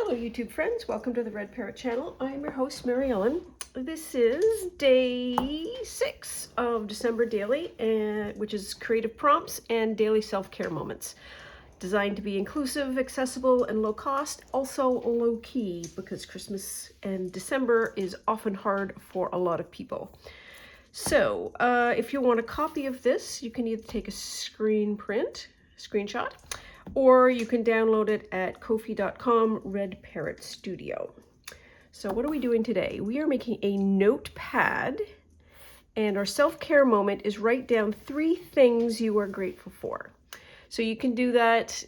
Hello YouTube friends, welcome to the Red Parrot channel. I'm your host Mary Ellen. This is day 6 of December daily, which is creative prompts and daily self-care moments. Designed to be inclusive, accessible, and low cost, also low key, because Christmas and December is often hard for a lot of people. So if you want a copy of this, you can either take a screenshot, or you can download it at ko-fi.com Red Parrot Studio. So what are we doing today? We are making a notepad, and our self-care moment is write down 3 things you are grateful for. So you can do that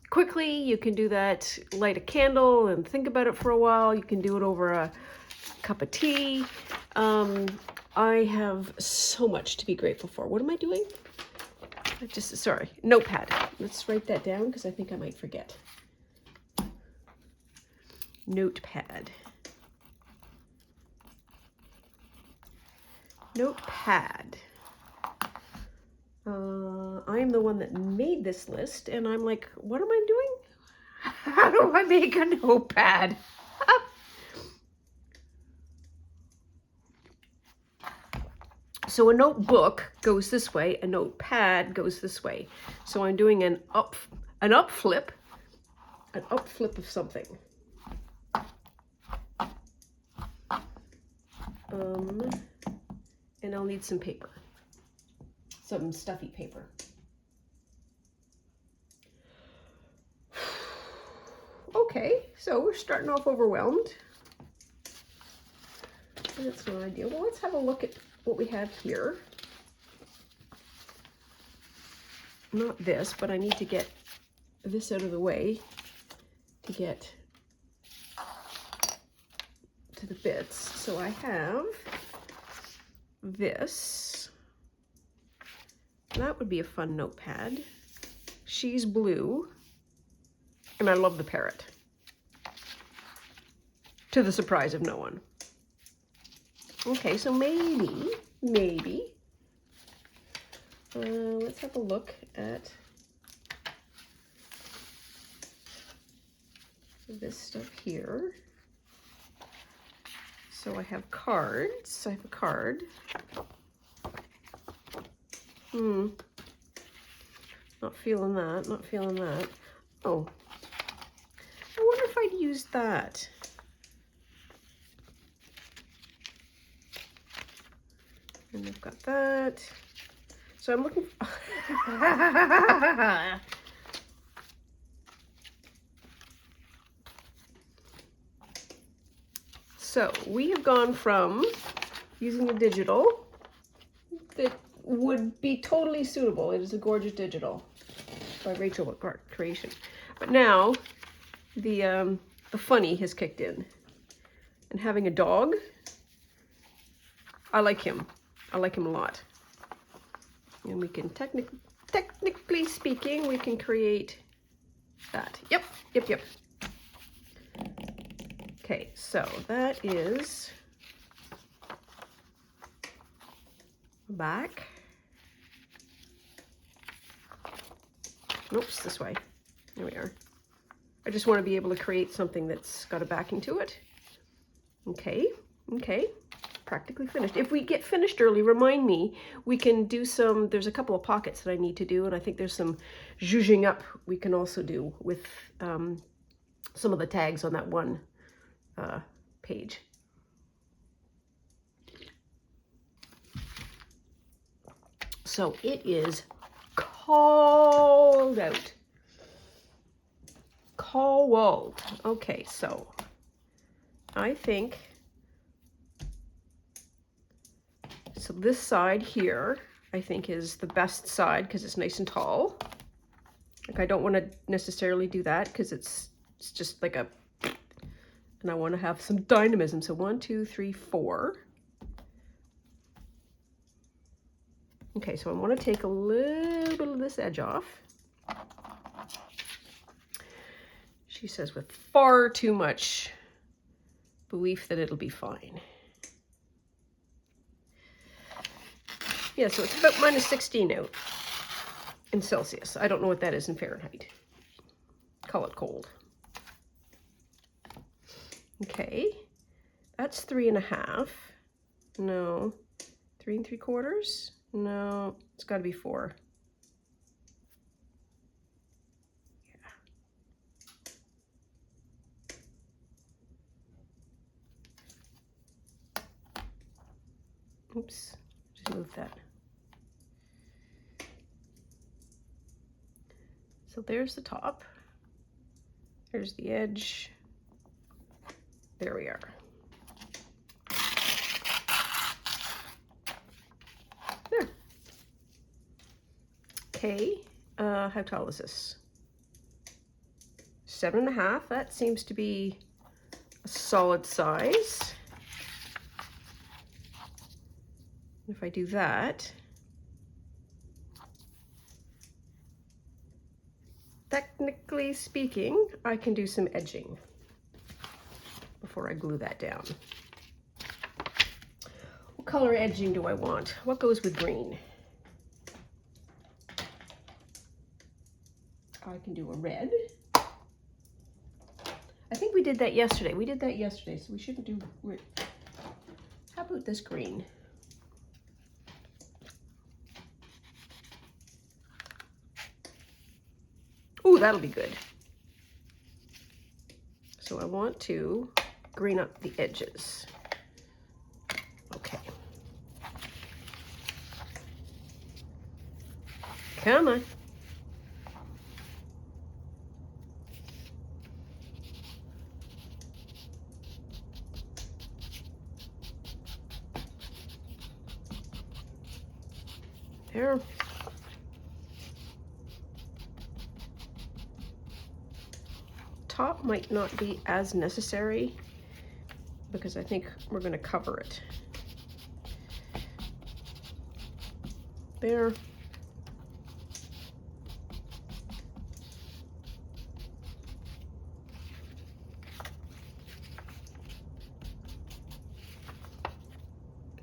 quickly, you can do that, light a candle and think about it for a while, you can do it over a cup of tea. I have so much to be grateful for. What am I doing? Sorry, notepad. Let's write that down because I think I might forget. Notepad. Notepad. I am the one that made this list, and I'm like, what am I doing? How do I make a notepad? So a notebook goes this way, a notepad goes this way. So I'm doing an upflip of something. And I'll need some paper, some stuffy paper. Okay, so we're starting off overwhelmed. That's no idea. Well, let's have a look at what we have here. Not this, but I need to get this out of the way to get to the bits. So I have this. That would be a fun notepad. She's blue, and I love the parrot, to the surprise of no one. Okay, so maybe, let's have a look at this stuff here. So I have cards. I have a card. Not feeling that, not feeling that. Oh, I wonder if I'd use that. And I've got that. So I'm looking for So we have gone from using a digital that would be totally suitable. It is a gorgeous digital by Rachel Art Creation. But now the funny has kicked in. And having a dog, I like him. I like him a lot. And we can technically speaking, we can create that. Yep. Okay, so that is back. Oops, this way. There we are. I just want to be able to create something that's got a backing to it. Okay. Practically finished. If we get finished early, remind me. We can do some, there's a couple of pockets that I need to do, and I think there's some zhuzhing up we can also do with some of the tags on that one page. So it is cold out. Cold. Okay, so I think, so this side here, I think is the best side because it's nice and tall. Like I don't want to necessarily do that because it's just like a, and I want to have some dynamism. So 1, 2, 3, 4. Okay, so I want to take a little bit of this edge off. She says with far too much belief that it'll be fine. Yeah, so it's about -16 out in Celsius. I don't know what that is in Fahrenheit. Call it cold. Okay, that's 3.5. No, 3 3/4. No, it's got to be 4. Oops, just move that. So there's the top. There's the edge. There we are. There. Okay, how tall is this? 7.5. That seems to be a solid size. If I do that, technically speaking, I can do some edging before I glue that down. What color edging do I want? What goes with green? I can do a red. I think we did that yesterday. We did that yesterday, so we shouldn't do red. How about this green? Ooh, that'll be good. So I want to green up the edges. Okay. Come on. There. Top might not be as necessary because I think we're going to cover it. There.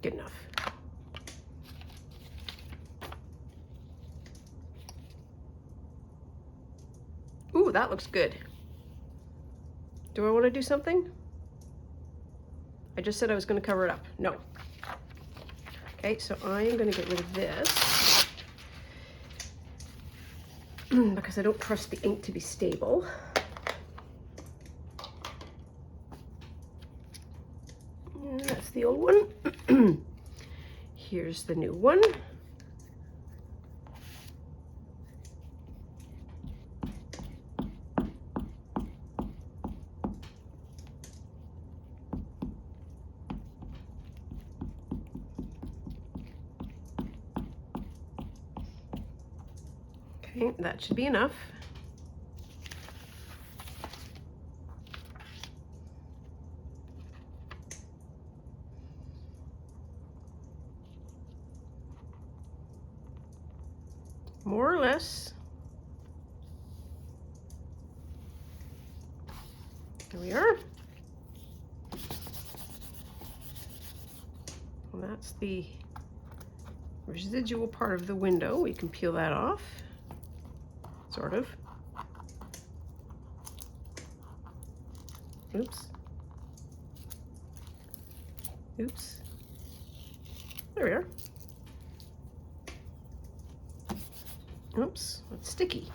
Good enough. Ooh, that looks good. Do I want to do something? I just said I was going to cover it up. No. Okay, so I am going to get rid of this because I don't trust the ink to be stable. And that's the old one. Here's the new one. Okay, that should be enough. More or less. There we are. Well, that's the residual part of the window. We can peel that off. Sort of. Oops. Oops. There we are. Oops, it's sticky.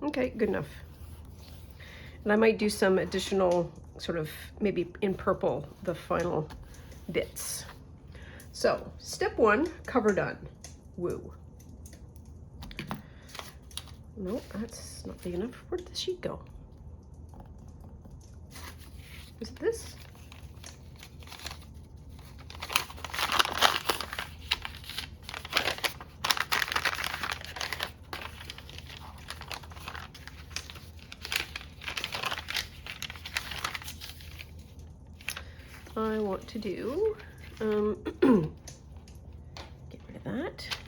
Okay, good enough. And I might do some additional sort of maybe in purple, the final bits. So step 1, cover done. Woo. No, that's not big enough. Where did the sheet go? Is it this? I want to do, get rid of that.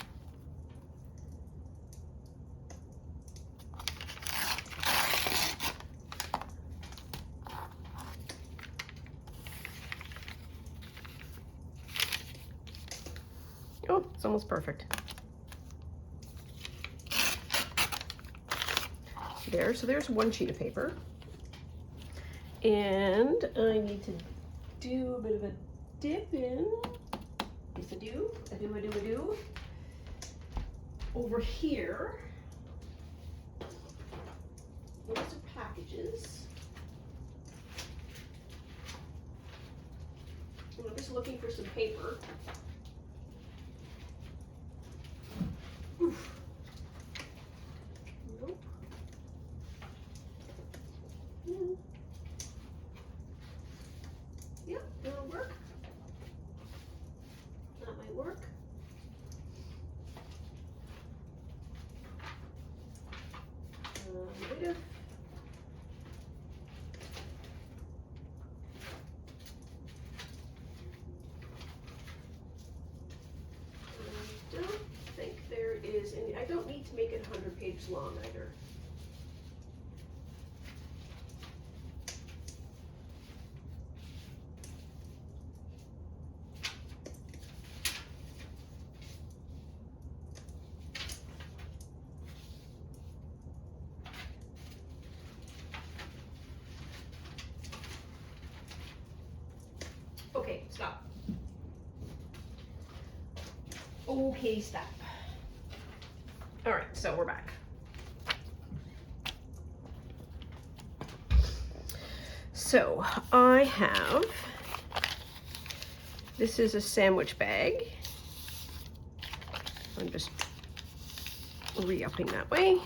Oh, it's almost perfect. there. So there's one sheet of paper. And I need to do a bit of a dip in. Yes, I do. I do. Over here, lots of packages. I'm just looking for some paper. Oof. Nope. Yep, that'll work. That might work. Bit of I don't think there is any. I don't need to make it 100 pages long either. Okay, stop. Okay, stop. All right, so we're back. So I have, this is a sandwich bag. I'm just re-upping that way.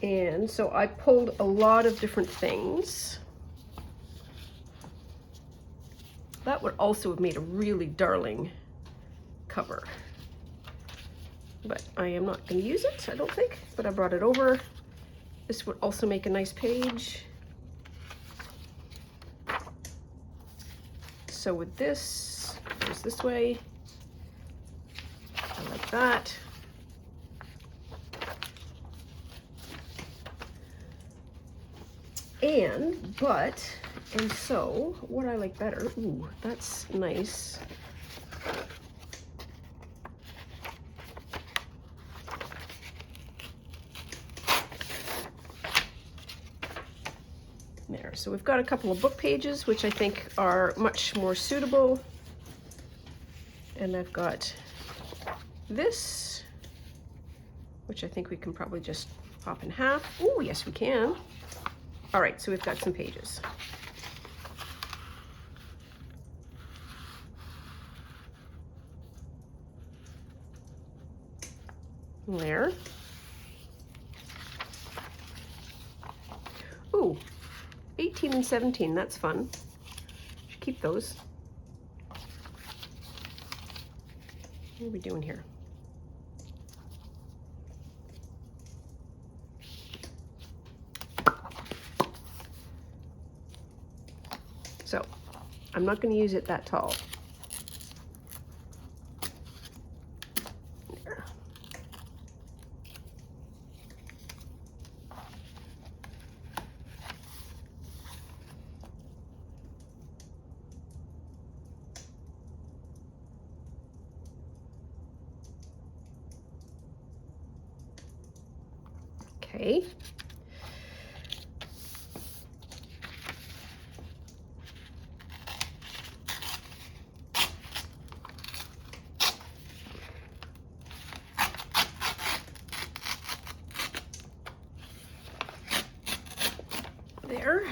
And so I pulled a lot of different things. That would also have made a really darling cover. But I am not going to use it, I don't think, but I brought it over. This would also make a nice page. So with this, it goes this way. I like that. And so what I like better, ooh, that's nice. There, so we've got a couple of book pages, which I think are much more suitable. And I've got this, which I think we can probably just pop in half. Oh, yes, we can. All right, so we've got some pages. There. Ooh, 18 and 17, that's fun. Should keep those. What are we doing here? So, I'm not going to use it that tall. There. Okay. There.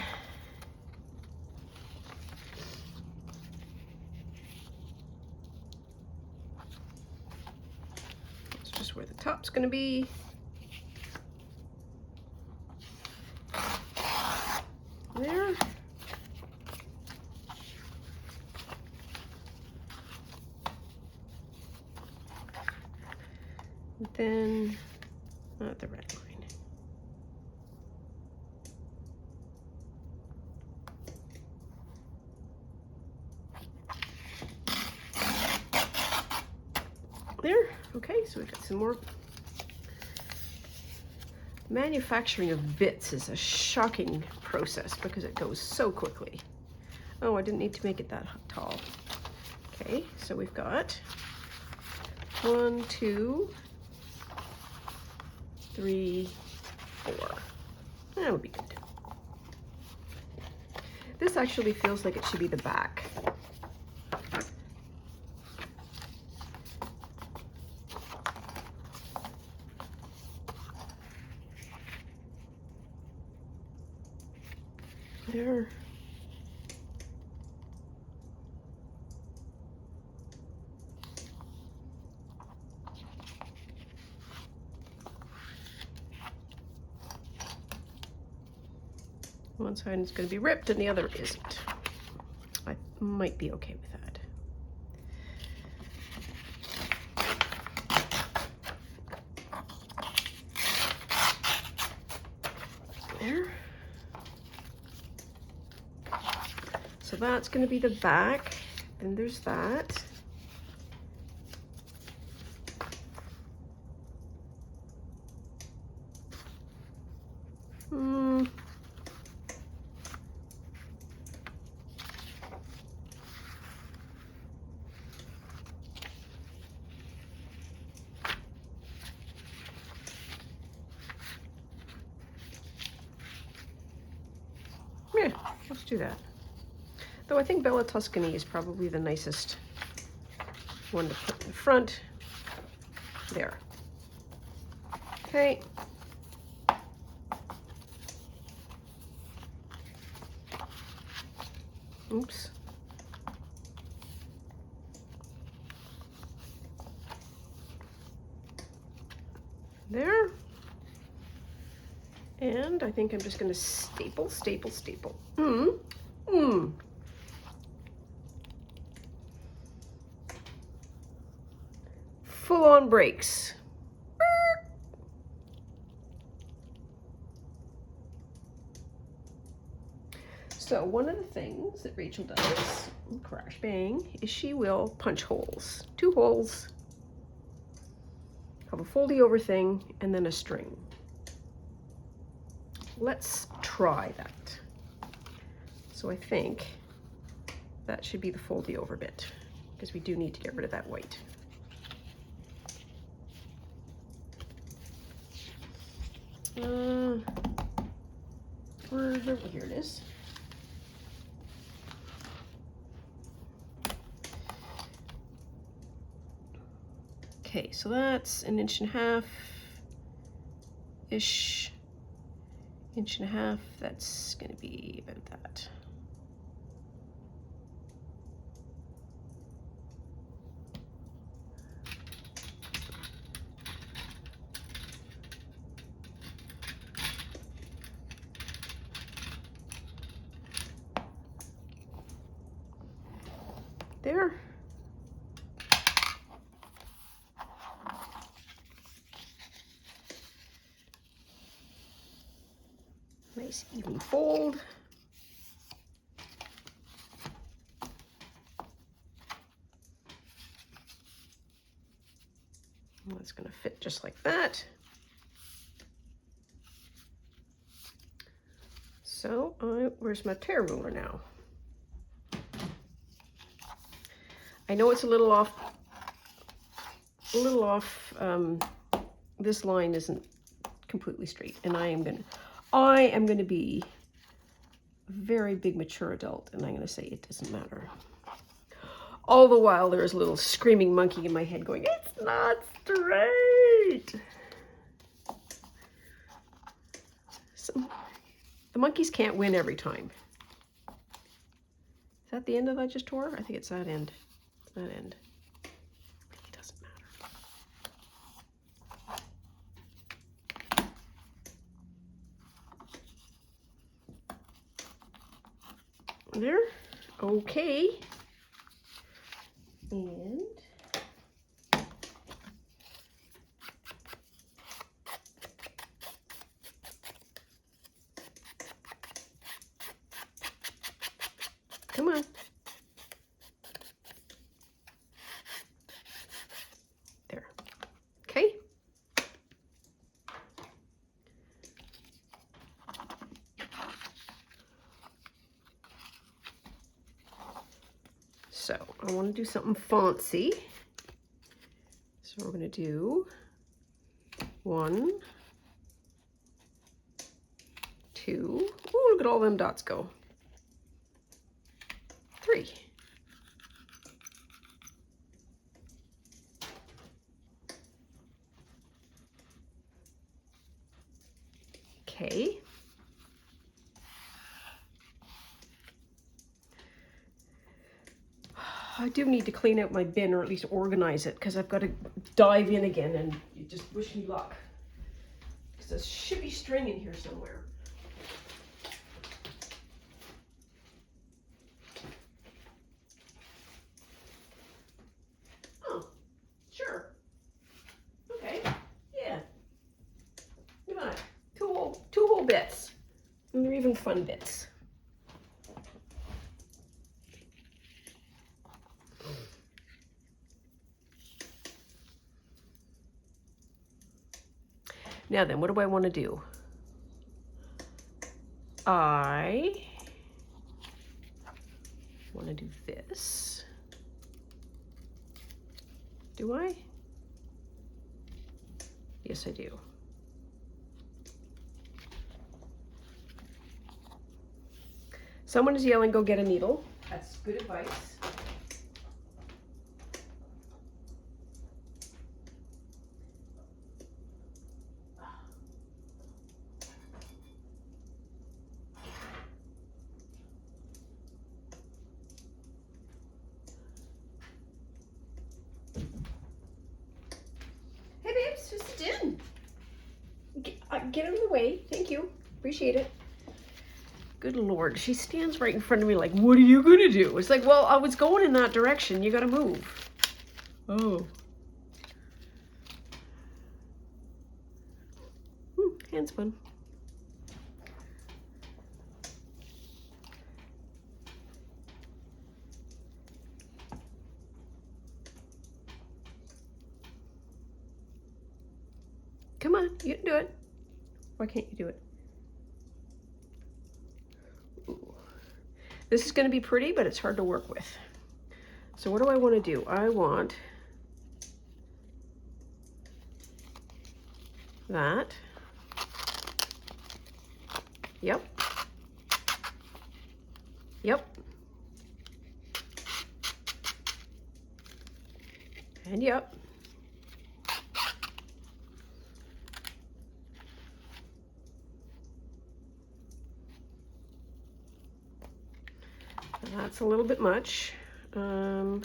That's just where the top's going to be. There. And then the red line. There. Okay, so we've got some more. Manufacturing of bits is a shocking process because it goes so quickly. Oh, I didn't need to make it that tall. Okay, so we've got 1, 2, 3, 4. That would be good. This actually feels like it should be the back. There. One side is going to be ripped and the other isn't. I might be okay with that. There. So that's going to be the back, and there's that. Yeah, let's do that. Though I think Bella Tuscany is probably the nicest one to put in front. There. Okay. Oops. There. And I think I'm just going to staple, staple, staple. Full-on brakes. So one of the things that Rachel does, crash bang, is she will punch holes. 2 holes, have a foldy over thing, and then a string. Let's try that. So I think that should be the foldy over bit, because we do need to get rid of that white. Here it is. Okay, so that's 1.5 inches-ish. 1.5 inches, that's going to be about that. There. Nice even fold. That's going to fit just like that. So where's my tear ruler now? I know it's a little off. This line isn't completely straight, and I am gonna be a very big mature adult, and I'm gonna say it doesn't matter. All the while there's a little screaming monkey in my head going, it's not straight. So, the monkeys can't win every time. Is that the end of that I just tore? I think it's that end. It's that end. It doesn't matter. There. Okay. And come on. There. Okay. So I want to do something fancy. So we're going to do 1, 2. Ooh, look at all them dots go. 3. Okay. I do need to clean out my bin, or at least organize it, because I've got to dive in again, and you just wish me luck. Because there should be string in here somewhere. Oh, sure. Okay, yeah. Come on, two whole bits. And they're even fun bits. Now then, what do I want to do? I want to do this. Do I? Yes, I do. Someone is yelling, go get a needle. That's good advice. Hey babes, just sit in. Get out of the way. Thank you. Appreciate it. Good Lord, she stands right in front of me like, what are you gonna do? It's like, well, I was going in that direction. You gotta move. Oh. Handspun. Come on, you can do it. Why can't you do it? Ooh. This is going to be pretty, but it's hard to work with. So what do I want to do? I want that. Yep. Yep. And yep. That's a little bit much. Come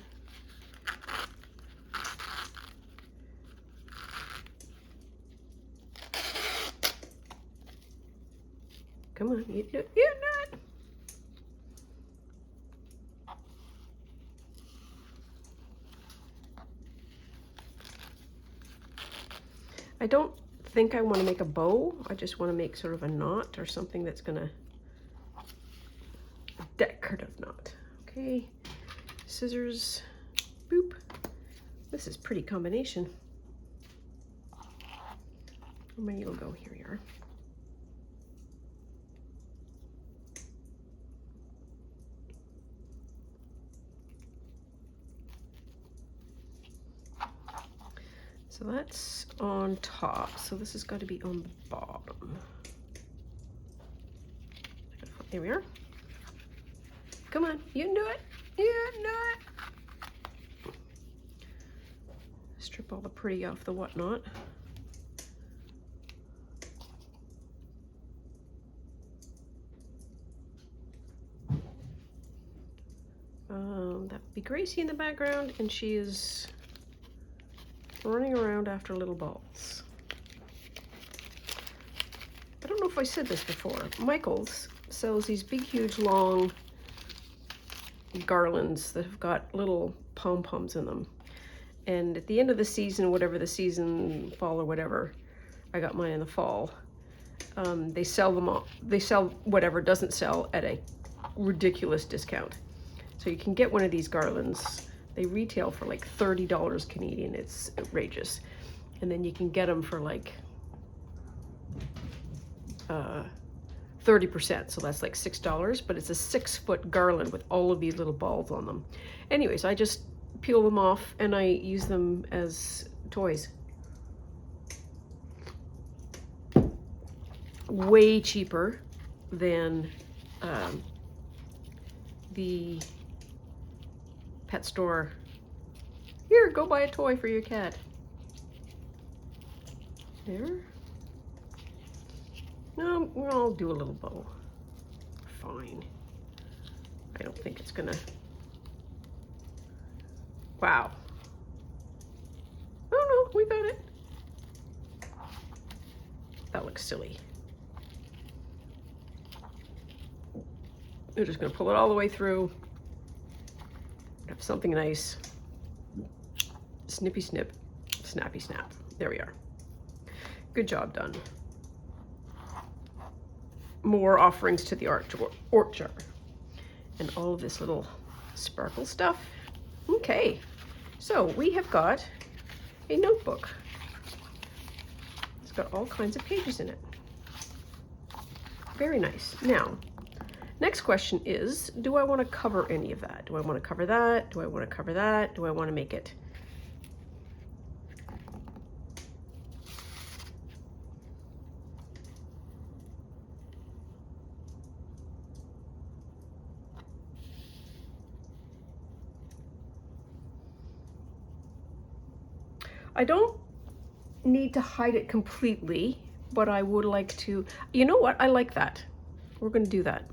on, you do it. You're not. I don't think I want to make a bow. I just want to make sort of a knot or something that's gonna, a decorative knot. Okay, scissors, boop. This is pretty combination. Where my needle go? Here we are. So that's on top. So this has got to be on the bottom. There we are. Come on, you can do it. You can do it. Strip all the pretty off the whatnot. That would be Gracie in the background, and she is running around after little balls. I don't know if I said this before. Michael's sells these big, huge, long garlands that have got little pom-poms in them. And at the end of the season, whatever the season, fall or whatever, I got mine in the fall. They sell them all. They sell whatever doesn't sell at a ridiculous discount. So you can get one of these garlands. They retail for like $30 Canadian. It's outrageous. And then you can get them for like 30%. So that's like $6, but it's a 6-foot garland with all of these little balls on them. Anyways, I just peel them off and I use them as toys. Way cheaper than the pet store. Here, go buy a toy for your cat. There. No, I'll do a little bow. Fine. I don't think it's gonna. Wow. Oh no, we got it. That looks silly. We're just gonna pull it all the way through. Have something nice. Snippy snip, snappy snap. There we are. Good job done. More offerings to the art jar. And all of this little sparkle stuff. Okay, so we have got a notebook. It's got all kinds of pages in it. Very nice. Now, next question is, do I want to cover any of that? Do I want to cover that? Do I want to cover that? Do I want to make it? I don't need to hide it completely, but I would like to, you know what? I like that. We're going to do that.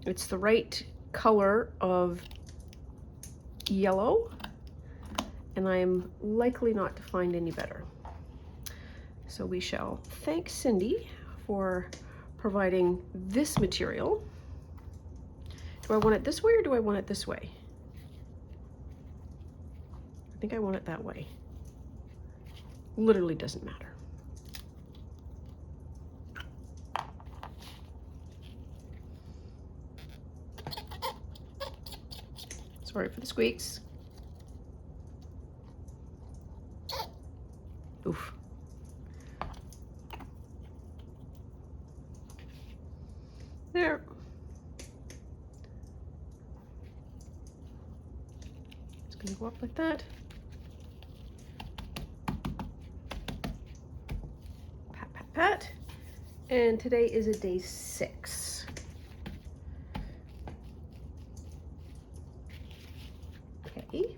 It's the right color of yellow, and I'm likely not to find any better. So we shall thank Cindy for providing this material. Do I want it this way or do I want it this way? I think I want it that way. Literally doesn't matter. Sorry for the squeaks. Oof. There. It's gonna go up like that. Pat, pat, pat. And today is a day 6. Okay.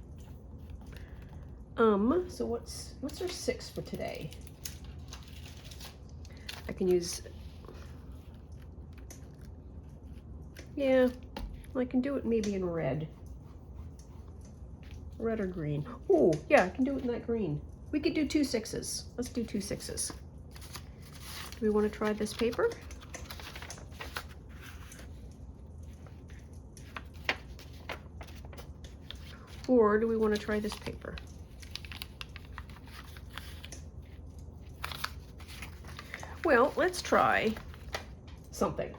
So what's our 6 for today? I can use, yeah, I can do it maybe in red. Red or green. Oh, yeah, I can do it in that green. We could do 2 6s. Let's do 2 6s. Do we want to try this paper? Or do we want to try this paper? Well, let's try something.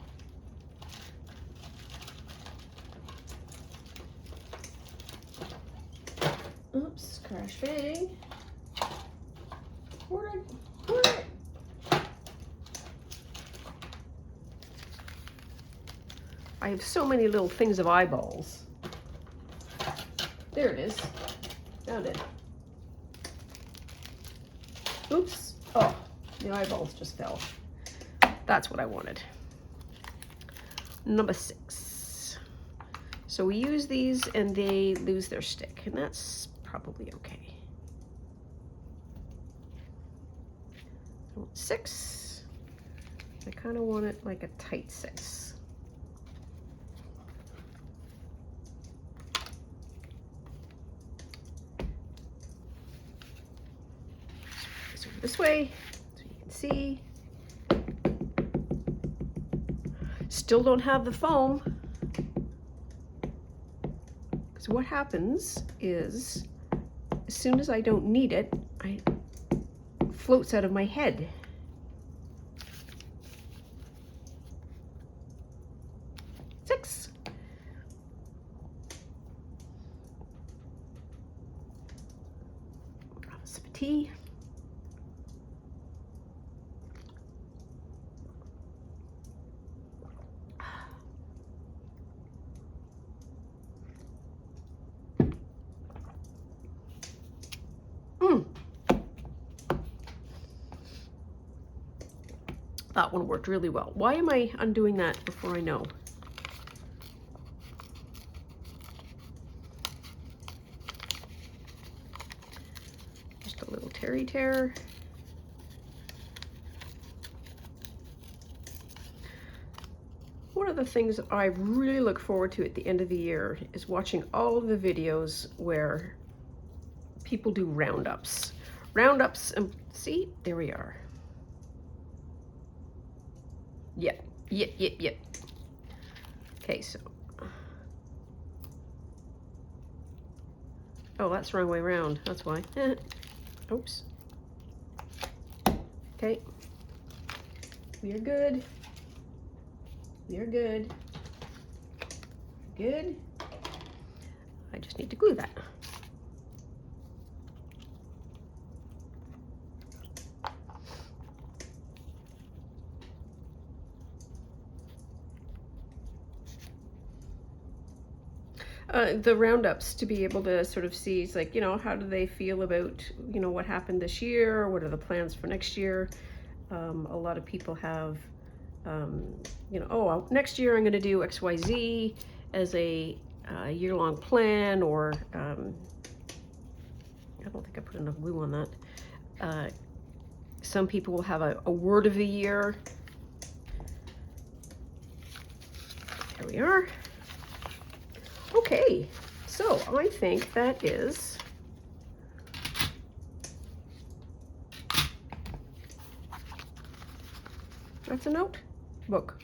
Oops, crash bang. Where did I have so many little things of eyeballs. There it is. Found it. Oops. Oh, the eyeballs just fell. That's what I wanted. Number 6. So we use these and they lose their stick, and that's probably okay. 6. I kind of want it like a tight 6. This way, so you can see. Still don't have the foam. So what happens is, as soon as I don't need it, it floats out of my head. Six. Have a sip of tea. That one worked really well. Why am I undoing that before I know? Just a little tear. One of the things I really look forward to at the end of the year is watching all of the videos where people do roundups. Roundups, and see, there we are. Yep. Okay, so. Oh, that's the wrong way around. That's why. Oops. Okay. We are good. We are good. Good. I just need to glue that. The roundups, to be able to sort of see, it's like, you know, how do they feel about, you know, what happened this year? What are the plans for next year? A lot of people have, you know, oh, next year I'm going to do XYZ as a year-long plan, or I don't think I put enough glue on that. Some people will have a word of the year. There we are. Okay, so I think that is that's a note book.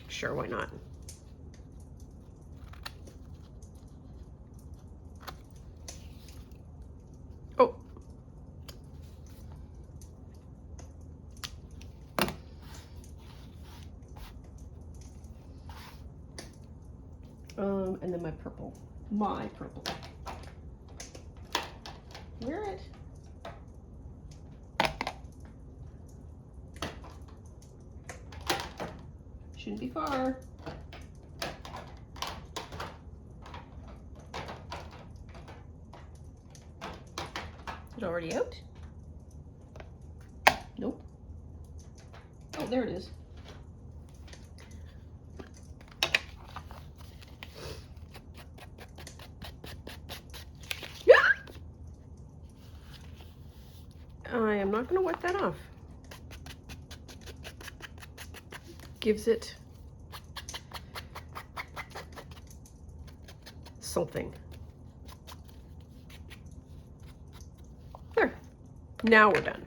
Sure, why not? Oh. And then my purple. Wear it. Shouldn't be far. Is it already out? Nope. Oh, there it is. I am not going to wipe that off. Gives it something. There. Now we're done.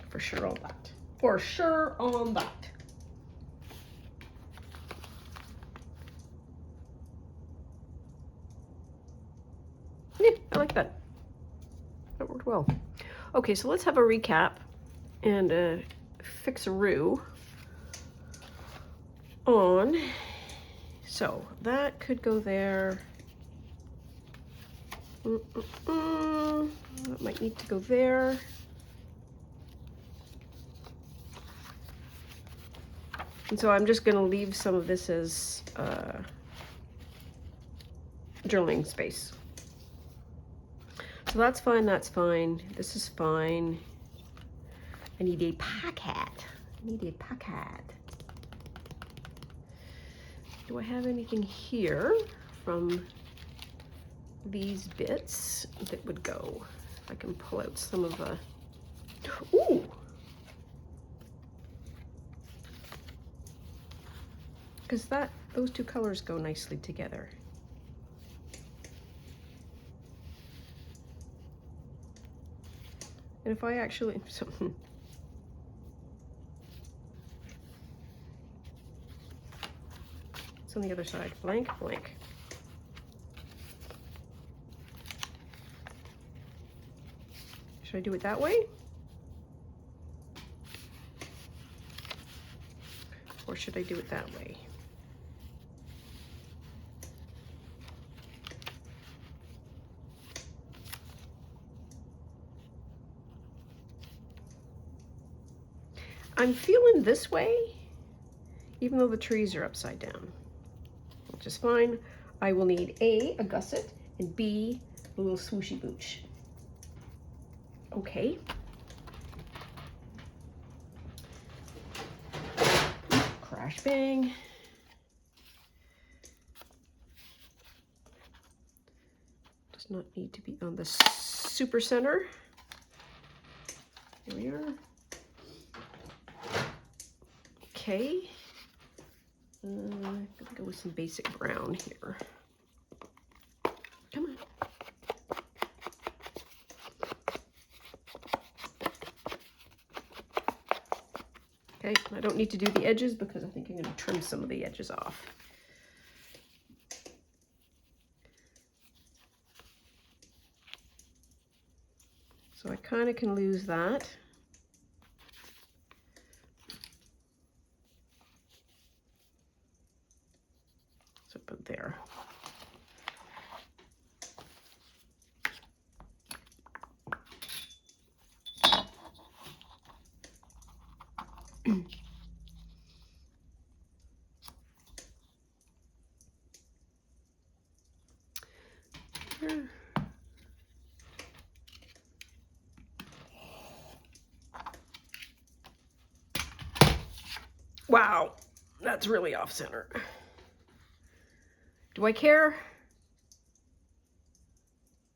For sure on that. For sure on that. Yeah, I like that. That worked well. Okay, so let's have a recap and a fixaroo on. So that could go there. That might need to go there. And so I'm just going to leave some of this as journaling space. So that's fine, that's fine. This is fine. I need a pocket. Do I have anything here from these bits that would go? I can pull out some of the, ooh! Because those two colors go nicely together. And if I actually, it's on the other side, blank, blank. Should I do it that way? Or should I do it that way? I'm feeling this way, even though the trees are upside down, which is fine. I will need A, a gusset, and B, A little swooshy booch. Okay. Crash bang. Does not need to be on the super center. Here we are. Okay. I'm gonna go with some basic brown here. Come on. Okay, I don't need to do the edges because I think I'm going to trim some of the edges off. So I kind of can lose that. So about there. Wow, that's really off center. Do I care?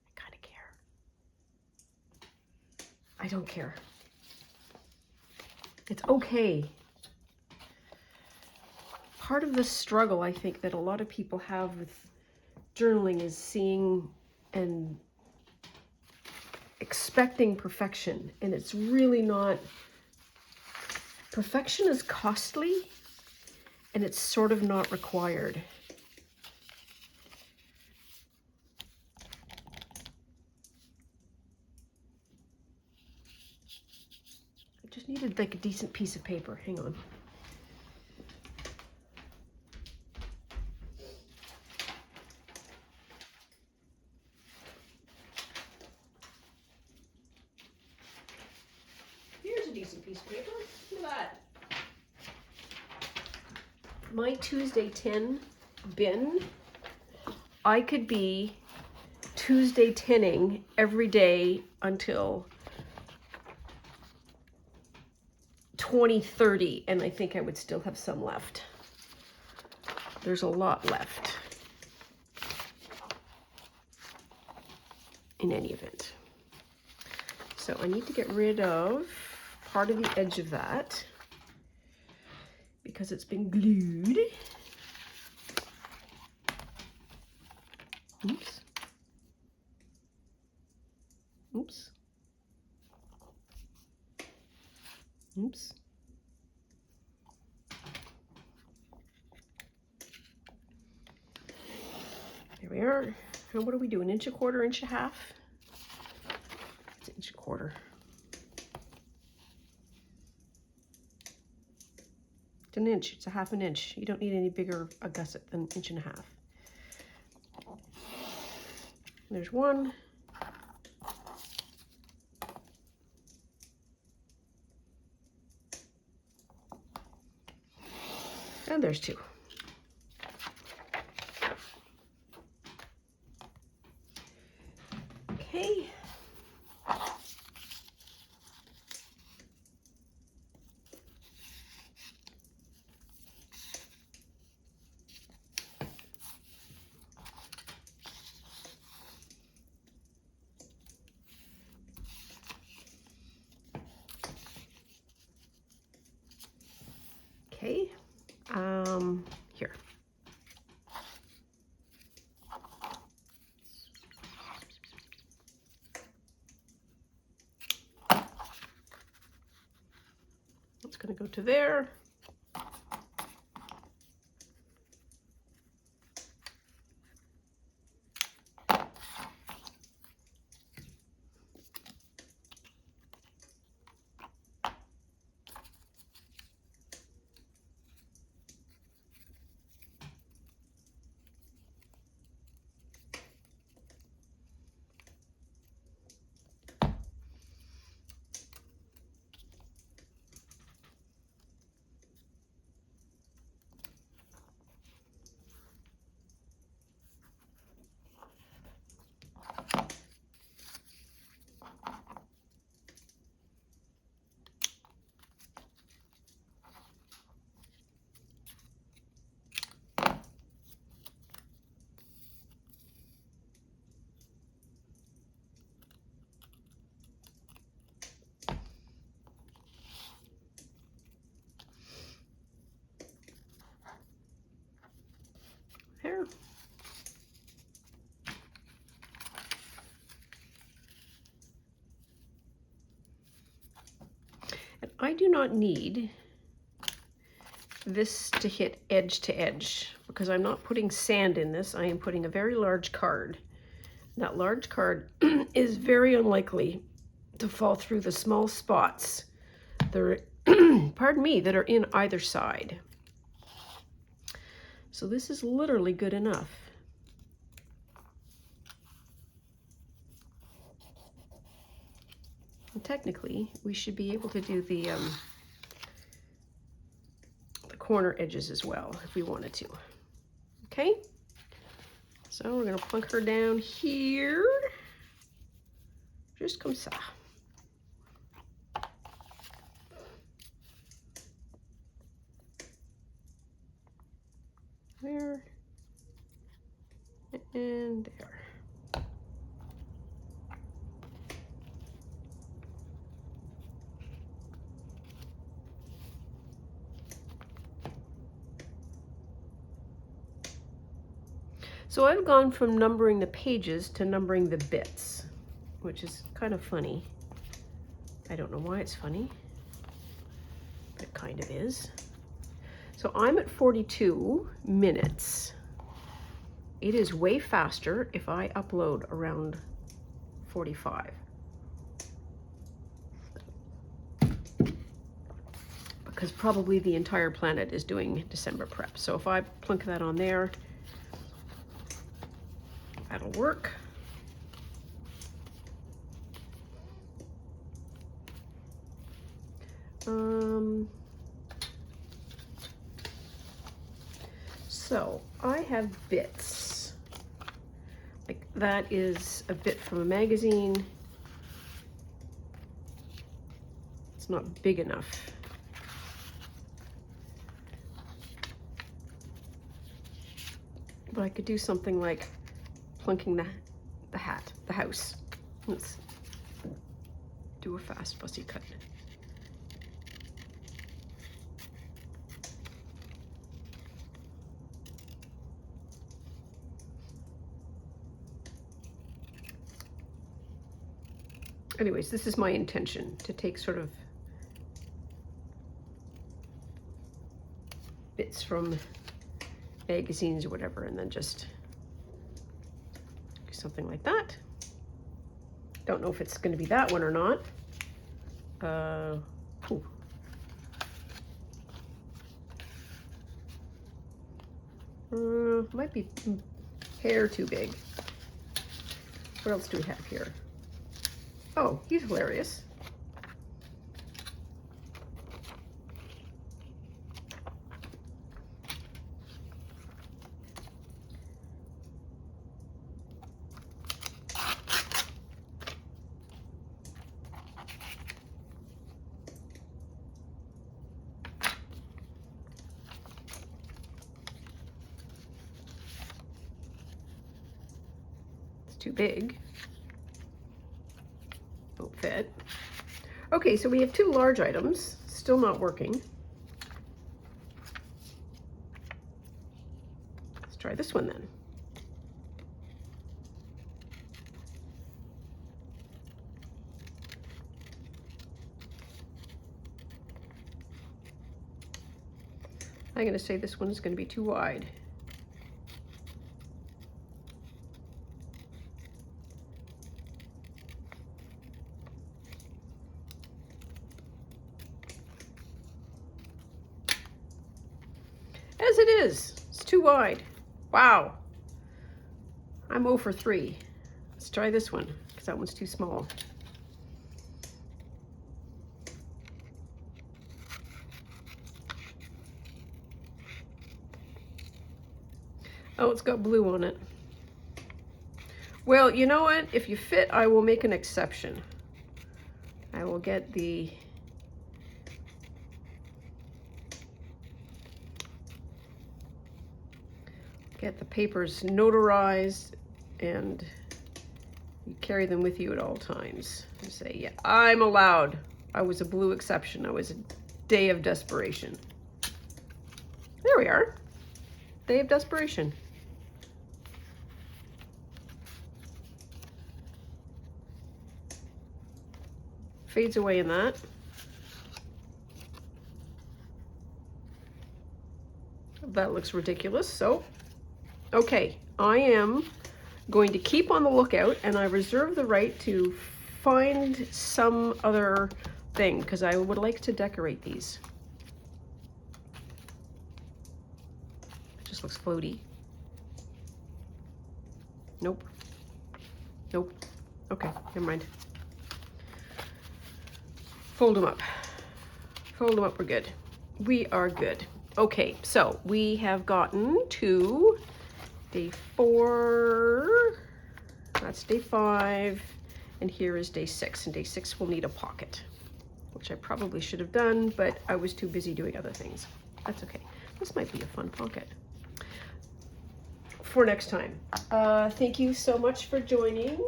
I kind of care. I don't care. It's okay. Part of the struggle, I think, that a lot of people have with journaling is seeing and expecting perfection, and it's really not. Perfection is costly, and it's sort of not required. I just needed like a decent piece of paper. Hang on. Here's a decent piece of paper. Look at that. My Tuesday 10 bin, I could be Tuesday 10ing every day until 2030, and I think I would still have some left. There's a lot left in any event. So I need to get rid of part of the edge of that because it's been glued. Oops. Oops. Oops. There we are. And what do we do? 1 1/4 inch, 1 1/2 inch? It's 1 1/4 inch. It's 1 inch. It's a 1/2 inch. You don't need any bigger a gusset than 1 1/2 inches. There's one. And there's two. Okay. Okay. Here. It's going to go to there. I do not need this to hit edge to edge because I'm not putting sand in this. I am putting a very large card. That large card is very unlikely to fall through the small spots that are, pardon me, that are in either side. So this is literally good enough. And technically, we should be able to do the corner edges as well if we wanted to. Okay, so we're going to plunk her down here. Just comme ça. There and there. So I've gone from numbering the pages to numbering the bits, which is kind of funny. I don't know why it's funny, but it kind of is. So I'm at 42 minutes. It is way faster if I upload around 45. Because probably the entire planet is doing December prep. So if I plunk that on there, that'll work. So I have bits. Like that is a bit from a magazine. It's not big enough. But I could do something like plunking the house. Let's do a fast fussy cut. Anyways, this is my intention, to take sort of bits from magazines or whatever and then just do something like that. Don't know if it's going to be that one or not. Might be hair too big. What else do we have here? Oh, he's hilarious. It's too big. Won't fit. Okay, so we have two large items, still not working. Let's try this one then. I'm going to say this one is going to be too wide. As it is, it's too wide. Wow. I'm 0 for 3. Let's try this one, because that one's too small. Oh, it's got blue on it. Well, you know what? If you fit, I will make an exception. I will get the papers notarized and you carry them with you at all times. And say, yeah, I'm allowed. I was a blue exception. I was a day of desperation. There we are. Day of desperation. Fades away in that. That looks ridiculous. So, okay, I am going to keep on the lookout, and I reserve the right to find some other thing because I would like to decorate these. It just looks floaty. Nope. Nope. Okay, never mind. Fold them up. Fold them up, we're good. We are good. Okay, so we have gotten to day 4. That's day 5. And here is day 6. And day 6 will need a pocket, which I probably should have done, but I was too busy doing other things. That's okay. This might be a fun pocket for next time. Thank you so much for joining.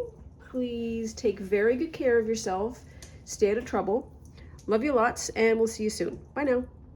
Please take very good care of yourself. Stay out of trouble. Love you lots, and we'll see you soon. Bye now.